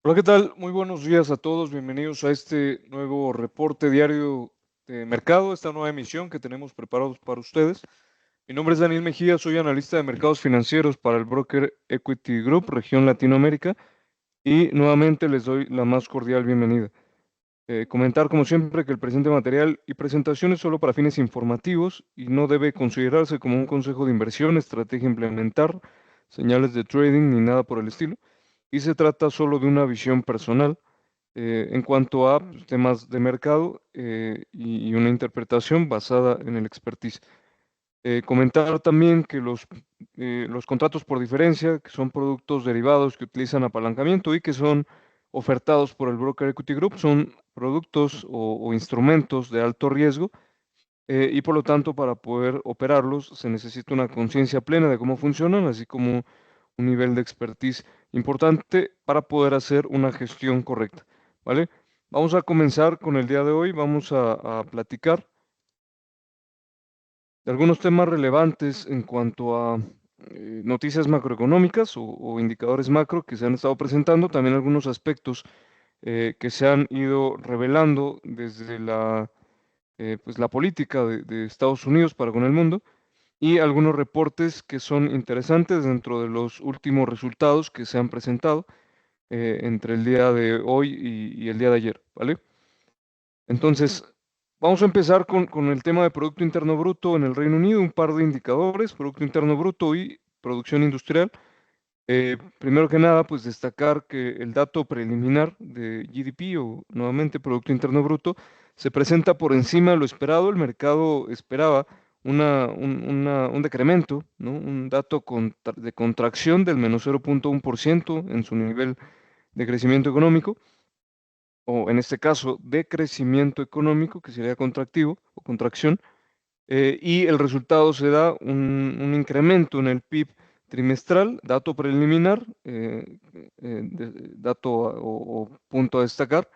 Hola, ¿qué tal? Muy buenos días a todos. Bienvenidos a este nuevo reporte diario de mercado, esta nueva emisión que tenemos preparados para ustedes. Mi nombre es Daniel Mejía, soy analista de mercados financieros para el broker Equity Group, región Latinoamérica, y nuevamente les doy la más cordial bienvenida. Comentar, como siempre, que el presente material y presentación es solo para fines informativos y no debe considerarse como un consejo de inversión, estrategia a implementar, señales de trading ni nada por el estilo, y se trata solo de una visión personal en cuanto a pues, temas de mercado y una interpretación basada en el expertise. Comentar también que los contratos por diferencia, que son productos derivados que utilizan apalancamiento y que son ofertados por el Broker Equity Group, son productos o instrumentos de alto riesgo y por lo tanto para poder operarlos se necesita una conciencia plena de cómo funcionan, así como un nivel de expertise importante para poder hacer una gestión correcta, ¿vale? Vamos a comenzar con el día de hoy, vamos a platicar de algunos temas relevantes en cuanto a noticias macroeconómicas o indicadores macro que se han estado presentando, también algunos aspectos que se han ido revelando desde pues la política de Estados Unidos para con el mundo y algunos reportes que son interesantes dentro de los últimos resultados que se han presentado entre el día de hoy y el día de ayer, ¿vale? Entonces, vamos a empezar con el tema de Producto Interno Bruto en el Reino Unido, un par de indicadores, Producto Interno Bruto y producción industrial. Primero que nada, pues destacar que el dato preliminar de GDP o nuevamente Producto Interno Bruto se presenta por encima de lo esperado. El mercado esperaba un decremento, ¿no? Un dato de contracción del menos 0,1% en su nivel de crecimiento económico o en este caso de crecimiento económico, que sería contractivo o contracción, y el resultado se da un incremento en el PIB trimestral, dato preliminar, dato o punto a destacar,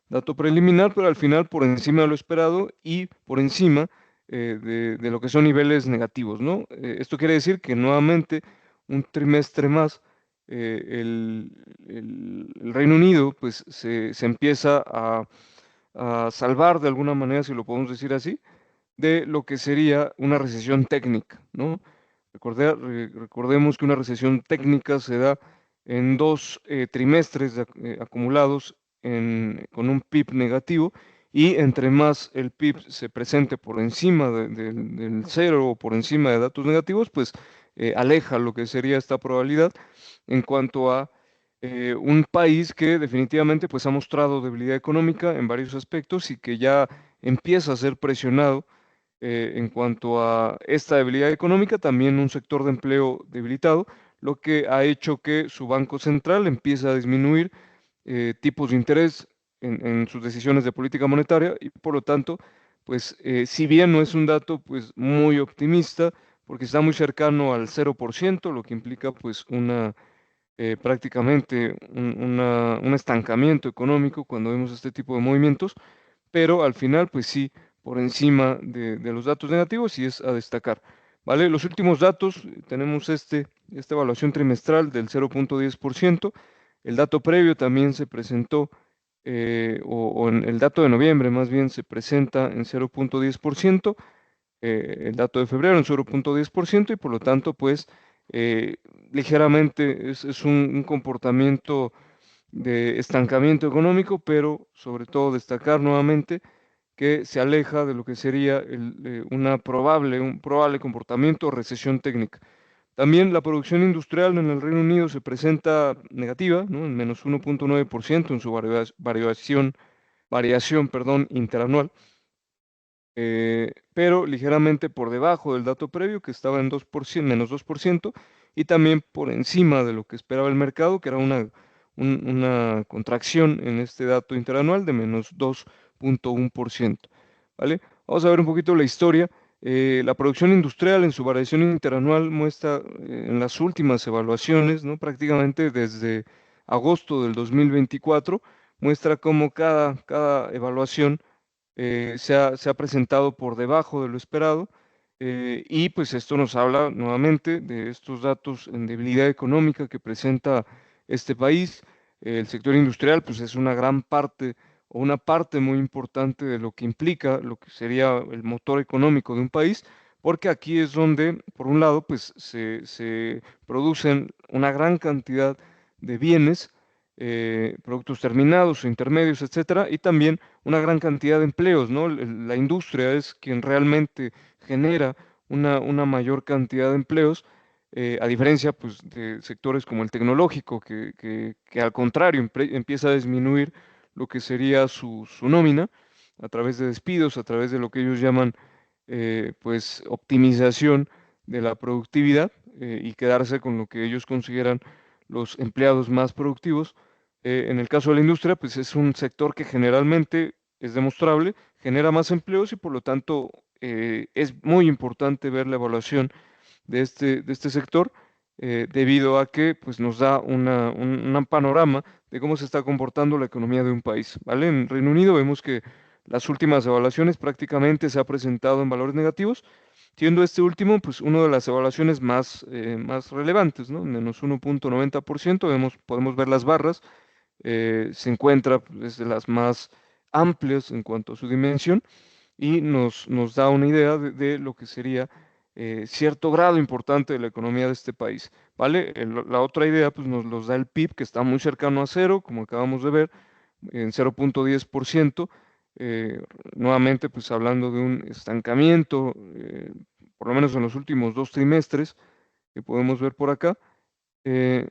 dato preliminar, pero al final por encima de lo esperado y por encima de lo que son niveles negativos, ¿no? Esto quiere decir que nuevamente un trimestre más el Reino Unido pues se empieza a salvar de alguna manera, si lo podemos decir así, de lo que sería una recesión técnica, ¿no? Recordemos que una recesión técnica se da en dos trimestres acumulados con un PIB negativo y entre más el PIB se presente por encima del cero o por encima de datos negativos, pues aleja lo que sería esta probabilidad en cuanto a un país que definitivamente pues ha mostrado debilidad económica en varios aspectos y que ya empieza a ser presionado en cuanto a esta debilidad económica, también un sector de empleo debilitado, lo que ha hecho que su Banco Central empiece a disminuir tipos de interés en sus decisiones de política monetaria y por lo tanto, pues si bien no es un dato pues muy optimista, porque está muy cercano al 0%, lo que implica pues prácticamente un estancamiento económico cuando vemos este tipo de movimientos, pero al final, pues sí, por encima de los datos negativos y es a destacar. ¿Vale? Los últimos datos, tenemos esta evaluación trimestral del 0,10%. El dato previo también se presentó, o en el dato de noviembre más bien se presenta en 0,10%, el dato de febrero en 0,10% y por lo tanto, pues eh, ligeramente es un comportamiento de estancamiento económico, pero sobre todo destacar nuevamente que se aleja de lo que sería un probable comportamiento o recesión técnica. También la producción industrial en el Reino Unido se presenta negativa, ¿no? En menos 1,9% en su variación, interanual, pero ligeramente por debajo del dato previo que estaba en 2%, menos 2%, y también por encima de lo que esperaba el mercado, que era una contracción en este dato interanual de menos 2,1%. ¿Vale? Vamos a ver un poquito la historia. La producción industrial en su variación interanual muestra en las últimas evaluaciones, ¿no? Prácticamente desde agosto del 2024, muestra cómo cada evaluación se ha presentado por debajo de lo esperado y pues esto nos habla nuevamente de estos datos en debilidad económica que presenta este país. El sector industrial, pues es una gran parte o una parte muy importante de lo que implica lo que sería el motor económico de un país, porque aquí es donde, por un lado, pues se producen una gran cantidad de bienes, productos terminados o intermedios, etcétera, y también una gran cantidad de empleos, ¿no? La industria es quien realmente genera una mayor cantidad de empleos, a diferencia pues, de sectores como el tecnológico, que al contrario empieza a disminuir lo que sería su nómina a través de despidos, a través de lo que ellos llaman pues optimización de la productividad, y quedarse con lo que ellos consideran los empleados más productivos. En el caso de la industria, pues es un sector que generalmente es demostrable, genera más empleos y por lo tanto es muy importante ver la evaluación de este sector, debido a que pues, nos da un panorama de cómo se está comportando la economía de un país, ¿vale? En Reino Unido vemos que las últimas evaluaciones prácticamente se ha presentado en valores negativos, siendo este último pues una de las evaluaciones más relevantes, ¿no? Menos 1,90%, podemos ver las barras, se encuentra pues, de las más amplias en cuanto a su dimensión y nos da una idea de lo que sería cierto grado importante de la economía de este país, ¿vale? La otra idea pues nos los da el PIB, que está muy cercano a cero, como acabamos de ver, en 0,10%, eh, nuevamente pues hablando de un estancamiento, por lo menos en los últimos 2 trimestres, que podemos ver por acá, eh,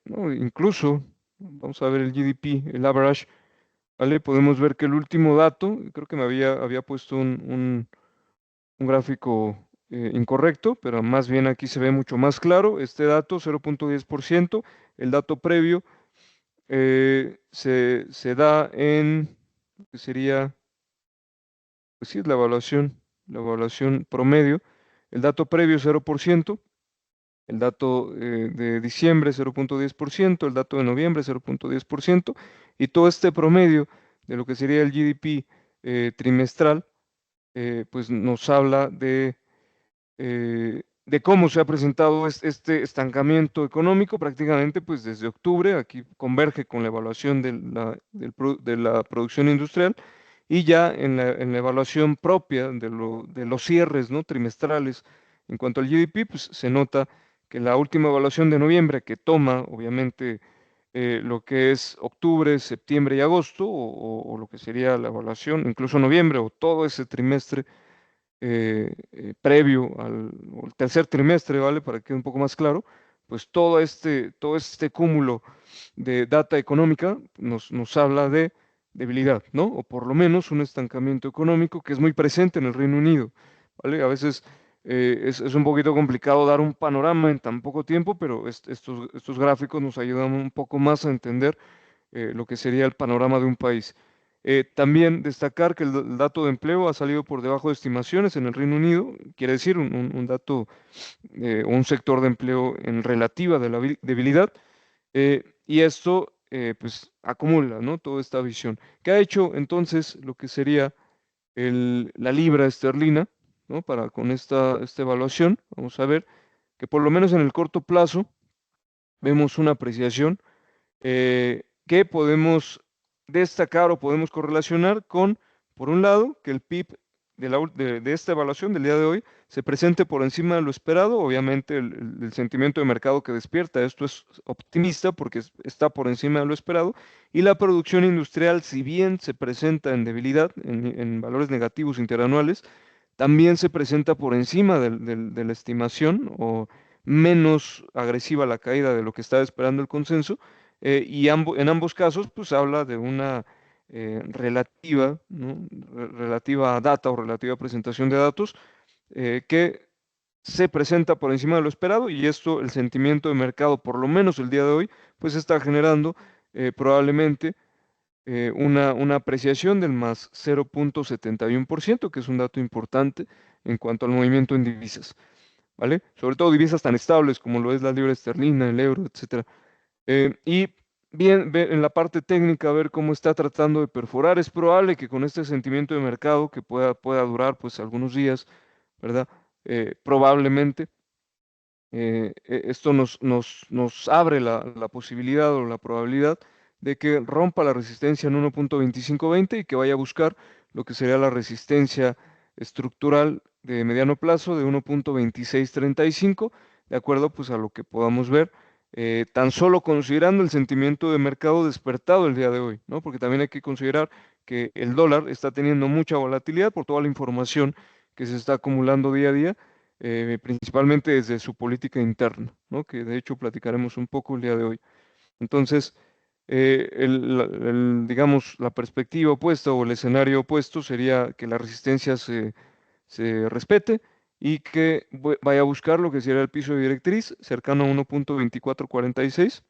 no, incluso, vamos a ver el GDP, el average, ¿vale? Podemos ver que el último dato, creo que había puesto un gráfico incorrecto, pero más bien aquí se ve mucho más claro. Este dato, 0,10%, el dato previo se da en, lo que sería, pues sí, es la evaluación promedio. El dato previo, 0%. El dato de diciembre 0,10%, el dato de noviembre 0,10%, y todo este promedio de lo que sería el GDP trimestral, pues nos habla de cómo se ha presentado este estancamiento económico prácticamente pues desde octubre. Aquí converge con la evaluación de la producción industrial, y ya en la evaluación propia de los cierres, ¿no? trimestrales en cuanto al GDP, pues se nota que la última evaluación de noviembre, que toma obviamente lo que es octubre, septiembre y agosto, o lo que sería la evaluación, incluso noviembre o todo ese trimestre previo o el tercer trimestre, ¿vale? Para que quede un poco más claro, pues todo este cúmulo de data económica nos habla de debilidad, ¿no? O por lo menos un estancamiento económico que es muy presente en el Reino Unido, ¿vale? A veces es un poquito complicado dar un panorama en tan poco tiempo, pero estos gráficos nos ayudan un poco más a entender lo que sería el panorama de un país. También destacar que el dato de empleo ha salido por debajo de estimaciones en el Reino Unido, quiere decir un dato, un sector de empleo en relativa de la debilidad, y esto pues acumula, ¿no? Toda esta visión. ¿Qué ha hecho entonces lo que sería la libra esterlina, ¿no? Para con esta evaluación, vamos a ver que por lo menos en el corto plazo vemos una apreciación que podemos destacar o podemos correlacionar con, por un lado, que el PIB de esta evaluación del día de hoy se presente por encima de lo esperado. Obviamente el sentimiento de mercado que despierta esto es optimista porque está por encima de lo esperado, y la producción industrial, si bien se presenta en debilidad, en valores negativos interanuales, también se presenta por encima de la estimación, o menos agresiva la caída de lo que estaba esperando el consenso, y en ambos casos pues habla de una relativa, ¿no? Relativa data o relativa presentación de datos, que se presenta por encima de lo esperado, y esto, el sentimiento de mercado, por lo menos el día de hoy, pues está generando probablemente una apreciación del más 0,71%, que es un dato importante en cuanto al movimiento en divisas, ¿vale? Sobre todo divisas tan estables como lo es la libra esterlina, el euro, etcétera. Y bien, en la parte técnica, ver cómo está tratando de perforar. Es probable que con este sentimiento de mercado, que pueda durar pues algunos días, ¿verdad? Probablemente Esto nos abre la posibilidad o la probabilidad de que rompa la resistencia en 1.2520 y que vaya a buscar lo que sería la resistencia estructural de mediano plazo de 1.2635, de acuerdo pues a lo que podamos ver, tan solo considerando el sentimiento de mercado despertado el día de hoy, ¿no? Porque también hay que considerar que el dólar está teniendo mucha volatilidad por toda la información que se está acumulando día a día, principalmente desde su política interna, ¿no? Que de hecho platicaremos un poco el día de hoy. Entonces, digamos, la perspectiva opuesta o el escenario opuesto sería que la resistencia se respete y que vaya a buscar lo que sería el piso de directriz cercano a 1.2446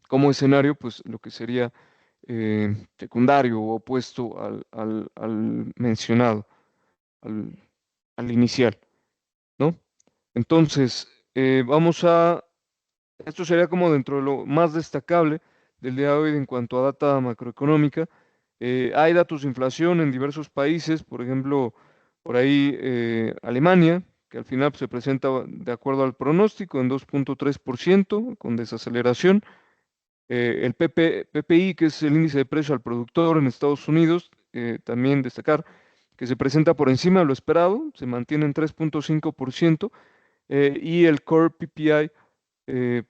como escenario, pues lo que sería secundario o opuesto al mencionado, al, al inicial, ¿no? Entonces, esto sería como dentro de lo más destacable del día de hoy en cuanto a data macroeconómica. Hay datos de inflación en diversos países, por ejemplo, por ahí Alemania, que al final pues, se presenta de acuerdo al pronóstico en 2.3% con desaceleración. El PPI, que es el índice de precio al productor en Estados Unidos, también destacar que se presenta por encima de lo esperado, se mantiene en 3.5%, y el Core PPI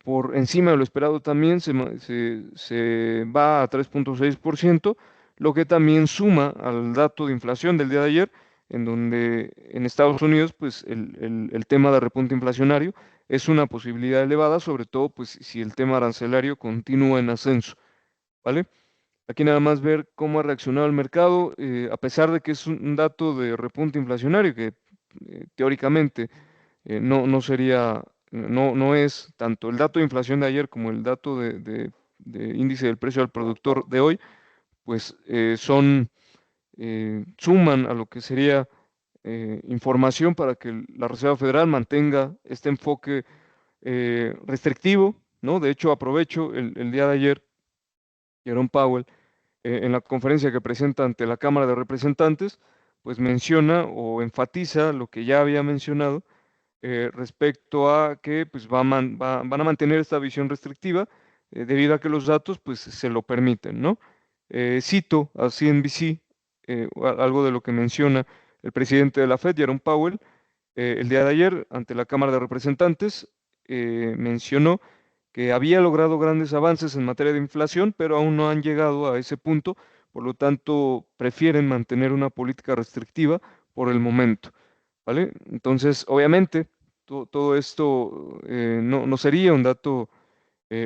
por encima de lo esperado también se va a 3.6%, lo que también suma al dato de inflación del día de ayer, en donde en Estados Unidos pues el tema de repunte inflacionario es una posibilidad elevada, sobre todo pues si el tema arancelario continúa en ascenso, ¿vale? Aquí nada más ver cómo ha reaccionado el mercado, a pesar de que es un dato de repunte inflacionario que teóricamente no sería, no es tanto el dato de inflación de ayer como el dato de índice del precio al productor de hoy, pues suman a lo que sería información para que la Reserva Federal mantenga este enfoque restrictivo, ¿no? De hecho, aprovecho el día de ayer, Jerome Powell, en la conferencia que presenta ante la Cámara de Representantes, pues menciona o enfatiza lo que ya había mencionado respecto a que pues, van a mantener esta visión restrictiva debido a que los datos pues, se lo permiten, ¿no? Cito a CNBC algo de lo que menciona el presidente de la Fed, Jerome Powell, el día de ayer ante la Cámara de Representantes, mencionó que había logrado grandes avances en materia de inflación, pero aún no han llegado a ese punto, por lo tanto prefieren mantener una política restrictiva por el momento. ¿Vale? Entonces, obviamente, todo esto no sería un dato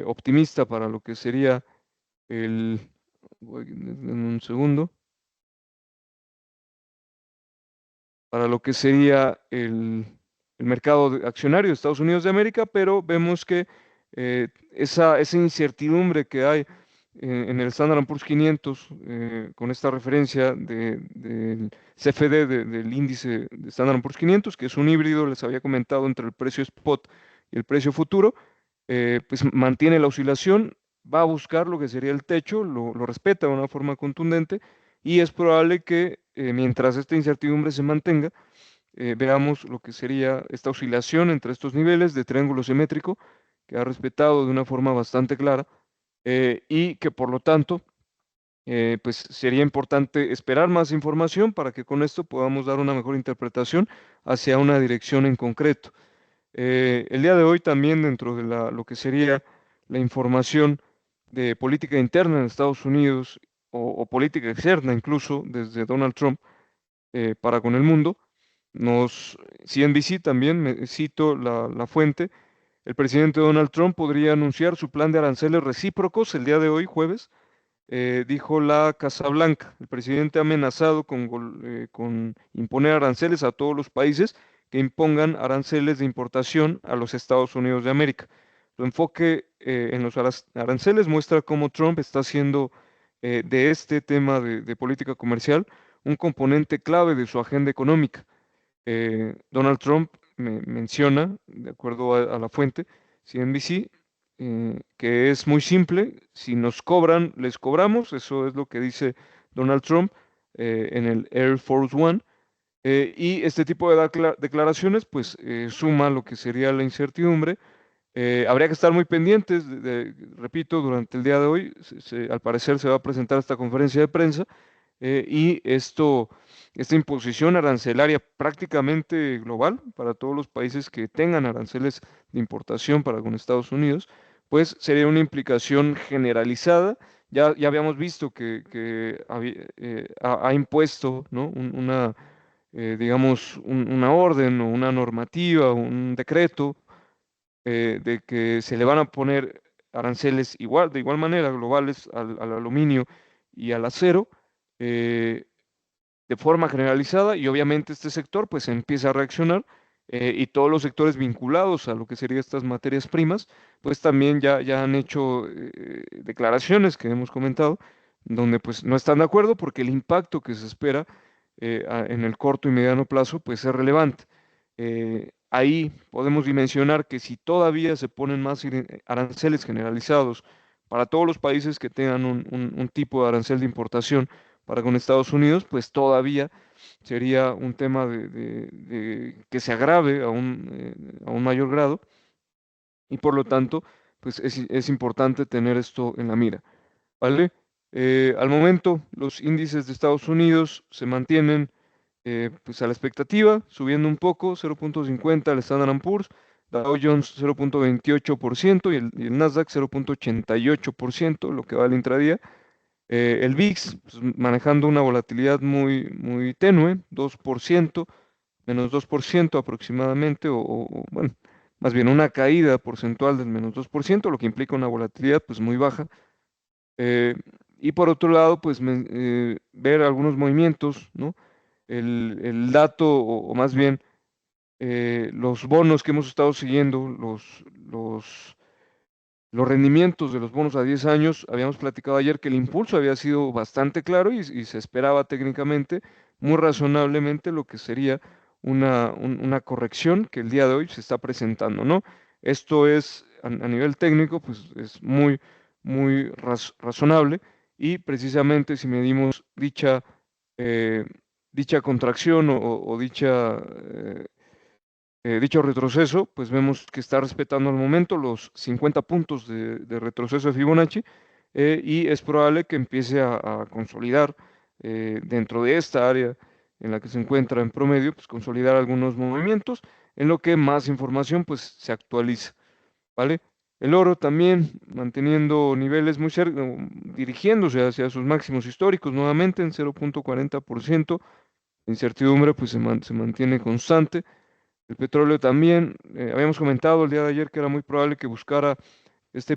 optimista para lo que sería el, en un segundo, para lo que sería el mercado accionario de Estados Unidos de América, pero vemos que esa incertidumbre que hay en el Standard Poor's 500, con esta referencia del CFD, del índice de Standard Poor's 500, que es un híbrido, les había comentado, entre el precio spot y el precio futuro, pues mantiene la oscilación, va a buscar lo que sería el techo, lo respeta de una forma contundente y es probable que mientras esta incertidumbre se mantenga, veamos lo que sería esta oscilación entre estos niveles de triángulo simétrico que ha respetado de una forma bastante clara, y que por lo tanto pues sería importante esperar más información para que con esto podamos dar una mejor interpretación hacia una dirección en concreto. El día de hoy también dentro de lo que sería la información de política interna en Estados Unidos o política externa incluso desde Donald Trump para con el mundo, CNBC también, me cito la fuente, el presidente Donald Trump podría anunciar su plan de aranceles recíprocos el día de hoy, jueves, dijo la Casa Blanca. El presidente ha amenazado con imponer aranceles a todos los países que impongan aranceles de importación a los Estados Unidos de América. Su enfoque en los aranceles muestra cómo Trump está haciendo de este tema de política comercial un componente clave de su agenda económica. Donald Trump menciona, de acuerdo a la fuente, CNBC, que es muy simple, si nos cobran, les cobramos, eso es lo que dice Donald Trump en el Air Force One, Y este tipo de declaraciones, pues, suma lo que sería la incertidumbre. Habría que estar muy pendientes, repito, durante el día de hoy, al parecer se va a presentar esta conferencia de prensa y esta imposición arancelaria prácticamente global para todos los países que tengan aranceles de importación para con Estados Unidos, pues sería una implicación generalizada. Ya habíamos visto que ha impuesto, ¿no? Digamos, una orden o una normativa, un decreto de que se le van a poner aranceles de igual manera globales al aluminio y al acero. eh, de forma generalizada y obviamente este sector pues empieza a reaccionar y todos los sectores vinculados a lo que serían estas materias primas pues también ya han hecho declaraciones que hemos comentado donde pues no están de acuerdo porque el impacto que se espera en el corto y mediano plazo pues es relevante. Ahí podemos dimensionar que si todavía se ponen más aranceles generalizados para todos los países que tengan un tipo de arancel de importación, para con Estados Unidos, pues todavía sería un tema de que se agrave a un mayor grado y por lo tanto, pues es importante tener esto en la mira, ¿vale? Al momento, los índices de Estados Unidos se mantienen pues a la expectativa, subiendo un poco, 0,50 el Standard Poor's, Dow Jones 0,28% y el Nasdaq 0,88%, lo que va al intradía. El VIX pues, manejando una volatilidad muy tenue, 2%, menos 2% aproximadamente, bueno, más bien una caída porcentual del menos 2%, lo que implica una volatilidad pues muy baja. Eh, y por otro lado, pues ver algunos movimientos, ¿no? El dato, o más bien los bonos que hemos estado siguiendo, los rendimientos de los bonos a 10 años, habíamos platicado ayer que el impulso había sido bastante claro y se esperaba técnicamente, muy razonablemente, lo que sería una corrección que el día de hoy se está presentando, ¿no? Esto es, a nivel técnico, pues es muy razonable y precisamente si medimos eh, dicha contracción o dicho retroceso, pues vemos que está respetando al momento los 50 puntos de retroceso de Fibonacci y es probable que empiece a consolidar dentro de esta área en la que se encuentra en promedio, pues consolidar algunos movimientos en lo que más información pues se actualiza, ¿vale? El oro también manteniendo niveles muy cerca, dirigiéndose hacia sus máximos históricos nuevamente en 0,40%, la incertidumbre pues se mantiene constante. El petróleo también, habíamos comentado el día de ayer que era muy probable que buscara